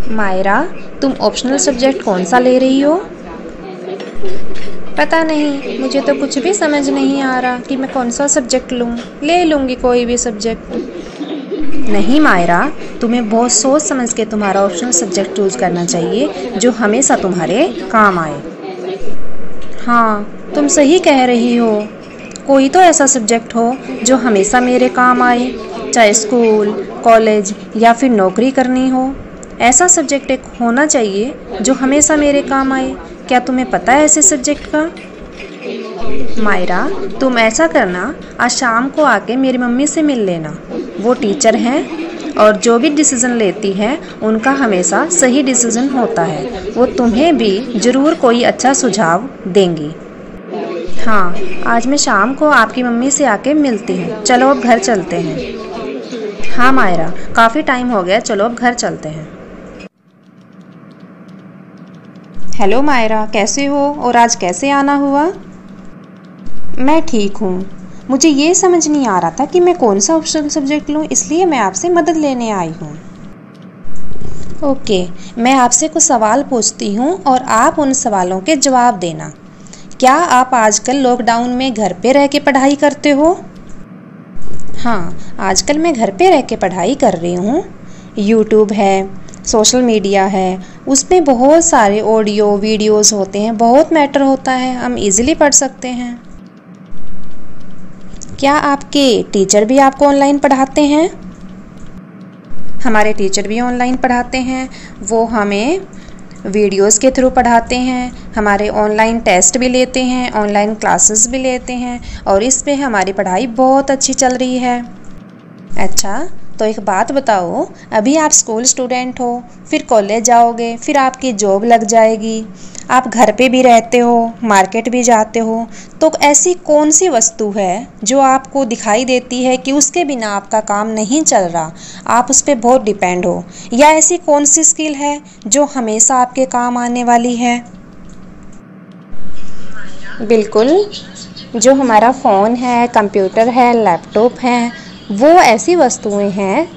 मायरा, तुम optional subject कौन सा ले रही हो? पता नहीं, मुझे तो कुछ भी समझ नहीं आ रहा कि मैं कौन सा सब्जेक्ट लूँ। ले लूँगी कोई भी सब्जेक्ट। नहीं मायरा, तुम्हें बहुत सोच समझ के तुम्हारा ऑप्शनल सब्जेक्ट चूज़ करना चाहिए जो हमेशा तुम्हारे काम आए। हाँ, तुम सही कह रही हो। कोई तो ऐसा सब्जेक्ट हो जो हमेशा मेरे काम आए, चाहे स्कूल, कॉलेज या फिर नौकरी करनी हो। ऐसा सब्जेक्ट एक होना चाहिए जो हमेशा मेरे काम आए। क्या तुम्हें पता है ऐसे सब्जेक्ट का? मायरा, तुम ऐसा करना, आज शाम को आके मेरी मम्मी से मिल लेना। वो टीचर हैं और जो भी डिसीज़न लेती हैं उनका हमेशा सही डिसीज़न होता है। वो तुम्हें भी ज़रूर कोई अच्छा सुझाव देंगी। हाँ, आज मैं शाम को आपकी मम्मी से आके मिलती हूँ। चलो अब घर चलते हैं। हाँ मायरा, काफ़ी टाइम हो गया, चलो अब घर चलते हैं। हेलो मायरा, कैसे हो और आज कैसे आना हुआ? मैं ठीक हूँ। मुझे ये समझ नहीं आ रहा था कि मैं कौन सा ऑप्शनल सब्जेक्ट लूँ, इसलिए मैं आपसे मदद लेने आई हूँ। ओके, मैं आपसे कुछ सवाल पूछती हूँ और आप उन सवालों के जवाब देना। क्या आप आजकल लॉकडाउन में घर पे रह के पढ़ाई करते हो? हाँ, आजकल मैं घर पे रह के पढ़ाई कर रही हूँ। यूट्यूब है, सोशल मीडिया है, उसमें बहुत सारे ऑडियो वीडियोस होते हैं, बहुत मैटर होता है, हम इजीली पढ़ सकते हैं। क्या आपके टीचर भी आपको ऑनलाइन पढ़ाते हैं? हमारे टीचर भी ऑनलाइन पढ़ाते हैं। वो हमें वीडियोस के थ्रू पढ़ाते हैं, हमारे ऑनलाइन टेस्ट भी लेते हैं, ऑनलाइन क्लासेस भी लेते हैं और इस पे हमारी पढ़ाई बहुत अच्छी चल रही है। अच्छा, तो एक बात बताओ, अभी आप स्कूल स्टूडेंट हो, फिर कॉलेज जाओगे, फिर आपकी जॉब लग जाएगी, आप घर पे भी रहते हो, मार्केट भी जाते हो, तो ऐसी कौन सी वस्तु है जो आपको दिखाई देती है कि उसके बिना आपका काम नहीं चल रहा, आप उस पर बहुत डिपेंड हो? या ऐसी कौन सी स्किल है जो हमेशा आपके काम आने वाली है? बिल्कुल, जो हमारा फ़ोन है, कंप्यूटर है, लैपटॉप है, वो ऐसी वस्तुएं हैं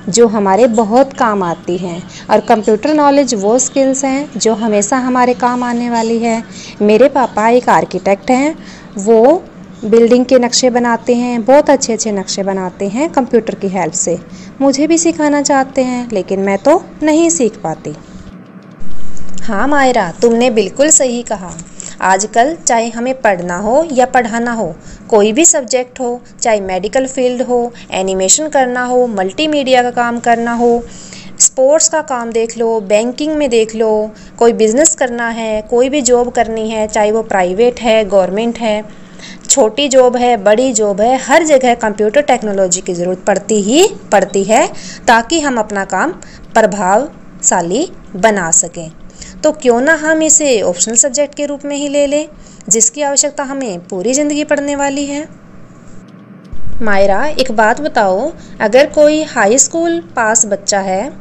जो हमारे बहुत काम आती हैं। और कंप्यूटर नॉलेज वो स्किल्स हैं जो हमेशा हमारे काम आने वाली है। मेरे पापा एक आर्किटेक्ट हैं, वो बिल्डिंग के नक्शे बनाते हैं, बहुत अच्छे अच्छे नक्शे बनाते हैं कंप्यूटर की हेल्प से। मुझे भी सिखाना चाहते हैं लेकिन मैं तो नहीं सीख पाती। हाँ मायरा, तुमने बिल्कुल सही कहा। आजकल चाहे हमें पढ़ना हो या पढ़ाना हो, कोई भी सब्जेक्ट हो, चाहे मेडिकल फील्ड हो, एनिमेशन करना हो, मल्टीमीडिया का काम करना हो, स्पोर्ट्स का काम देख लो, बैंकिंग में देख लो, कोई बिज़नेस करना है, कोई भी जॉब करनी है, चाहे वो प्राइवेट है, गवर्नमेंट है, छोटी जॉब है, बड़ी जॉब है, हर जगह कंप्यूटर टेक्नोलॉजी की ज़रूरत पड़ती है ताकि हम अपना काम प्रभावशाली बना सकें। तो क्यों ना हम इसे ऑप्शनल सब्जेक्ट के रूप में ही ले लें, जिसकी आवश्यकता हमें पूरी ज़िंदगी पढ़ने वाली है। मायरा, एक बात बताओ, अगर कोई हाई स्कूल पास बच्चा है,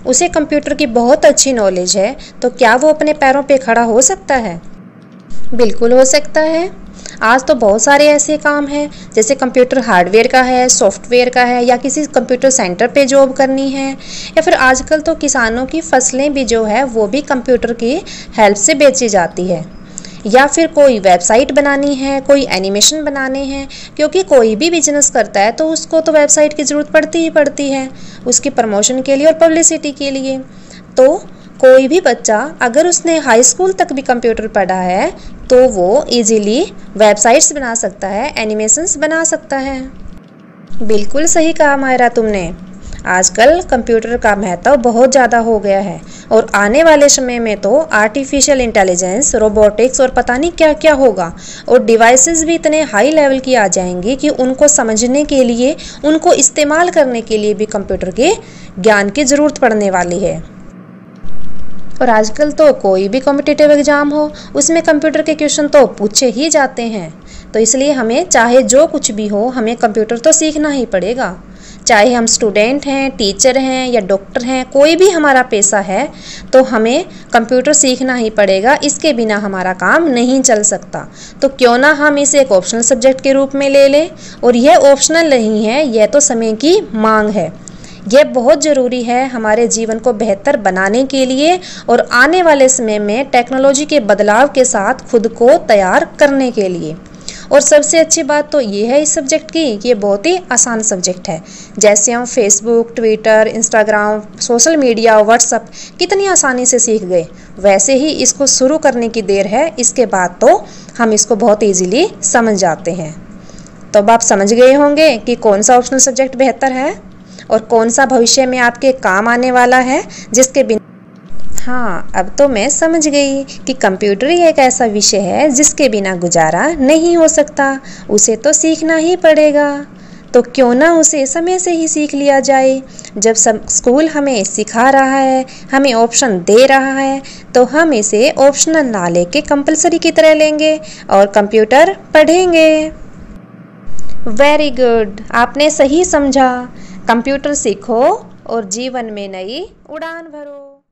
उसे कंप्यूटर की बहुत अच्छी नॉलेज है, तो क्या वो अपने पैरों पे खड़ा हो सकता है? बिल्कुल हो सकता है। आज तो बहुत सारे ऐसे काम हैं, जैसे कंप्यूटर हार्डवेयर का है, सॉफ्टवेयर का है, या किसी कंप्यूटर सेंटर पे जॉब करनी है, या फिर आजकल तो किसानों की फसलें भी जो है वो भी कंप्यूटर की हेल्प से बेची जाती है, या फिर कोई वेबसाइट बनानी है, कोई एनिमेशन बनाने हैं, क्योंकि कोई भी बिजनेस करता है तो उसको तो वेबसाइट की ज़रूरत पड़ती है उसकी प्रमोशन के लिए और पब्लिसिटी के लिए। तो कोई भी बच्चा अगर उसने हाई स्कूल तक भी कंप्यूटर पढ़ा है तो वो इजीली वेबसाइट्स बना सकता है, एनिमेशंस बना सकता है। बिल्कुल सही कहा मायरा तुमने। आजकल कंप्यूटर का महत्व बहुत ज़्यादा हो गया है और आने वाले समय में तो आर्टिफिशियल इंटेलिजेंस, रोबोटिक्स और पता नहीं क्या क्या होगा, और डिवाइसेस भी इतने हाई लेवल की आ जाएंगी कि उनको समझने के लिए, उनको इस्तेमाल करने के लिए भी कंप्यूटर के ज्ञान की ज़रूरत पड़ने वाली है। और आजकल तो कोई भी कॉम्पिटिटिव एग्ज़ाम हो, उसमें कंप्यूटर के क्वेश्चन तो पूछे ही जाते हैं। तो इसलिए हमें चाहे जो कुछ भी हो, हमें कंप्यूटर तो सीखना ही पड़ेगा। चाहे हम स्टूडेंट हैं, टीचर हैं या डॉक्टर हैं, कोई भी हमारा पेशा है तो हमें कंप्यूटर सीखना ही पड़ेगा। इसके बिना हमारा काम नहीं चल सकता। तो क्यों ना हम इसे एक ऑप्शनल सब्जेक्ट के रूप में ले लें। और यह ऑप्शनल नहीं है, यह तो समय की मांग है। यह बहुत ज़रूरी है हमारे जीवन को बेहतर बनाने के लिए और आने वाले समय में टेक्नोलॉजी के बदलाव के साथ खुद को तैयार करने के लिए। और सबसे अच्छी बात तो ये है इस सब्जेक्ट की, ये बहुत ही आसान सब्जेक्ट है। जैसे हम Facebook, Twitter, Instagram, social media, WhatsApp कितनी आसानी से सीख गए, वैसे ही इसको शुरू करने की देर है। इसके बाद तो हम इसको बहुत ईजीली समझ जाते हैं। तो अब आप समझ गए होंगे कि कौन सा ऑप्शनल सब्जेक्ट बेहतर है और कौन सा भविष्य में आपके काम आने वाला है, जिसके बिना। हाँ, अब तो मैं समझ गई कि कंप्यूटर ही एक ऐसा विषय है जिसके बिना गुजारा नहीं हो सकता, उसे तो सीखना ही पड़ेगा। तो क्यों ना उसे समय से ही सीख लिया जाए। जब स्कूल हमें सिखा रहा है, हमें ऑप्शन दे रहा है, तो हम इसे ऑप्शनल ना लेके कंपलसरी की तरह लेंगे और कंप्यूटर पढ़ेंगे। वेरी गुड, आपने सही समझा। कंप्यूटर सीखो और जीवन में नई उड़ान भरो।